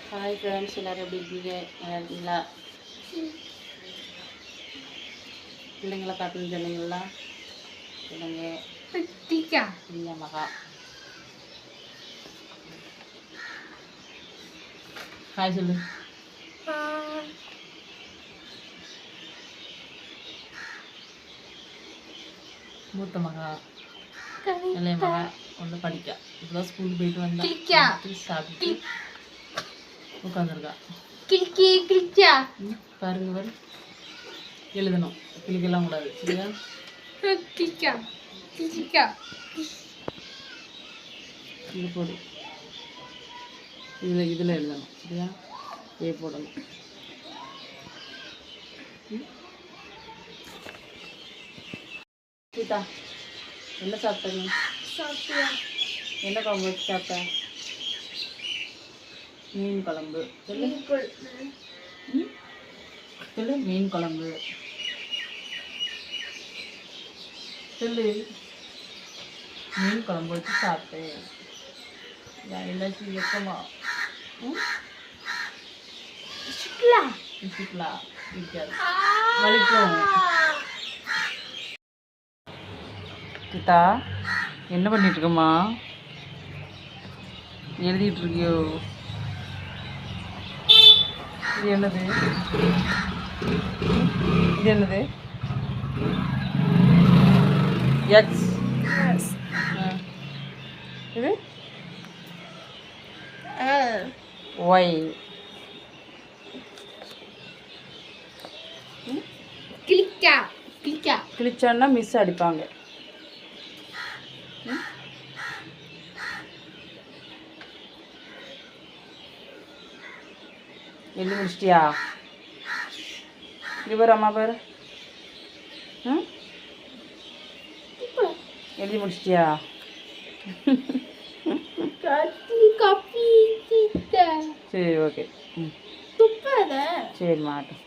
Hi friends, எல்லோரும் எப்படி இருக்கீங்க? நல்லா இருக்கீங்களா? பிள்ளைங்களை காட்டுன்னு சொன்னீங்களா? பிள்ளைங்க பிரியா மகா. ஹாய் சொல்லு. மூத்த மகா, இளைய மகா ஒன்று படிக்க இப்போதான் ஸ்கூலுக்கு போயிட்டு வந்தா சாப்பிட்டு உட்காந்துருக்கா. பாருங்க பாரு, எழுதணும், கிளிக்கெல்லாம் கூடாது சரியா? இது போடு, இதில் எழுதணும் சரியா? ஏ போடணும். கீதா, என்ன சாப்பிட்ட நீ? என்ன குழம்பு வச்சு சாப்பிட்ட? மீன் குழம்பு. சொல்லு சொல்லு. மீன் குழம்பு சொல்லு. மீன் குழம்பு வச்சு சாப்பிட்டேன். எல்லாச்சும் வெக்கமா இருக்காது, வலிக்கும். கீதா, என்ன பண்ணிட்டு இருக்கம்மா? எழுதிட்டு இருக்கியோ? இது என்னது? இது என்னது? எக்ஸ். இது ஒய். கிழிச்சான்னா மிஸ் அடிப்பாங்க. எழுதி முடிச்சிட்டியா? இது அம்மா பேர் எழுதி முடிச்சிட்டியா? சரி, ஓகே. சரி, மாட்டோம்.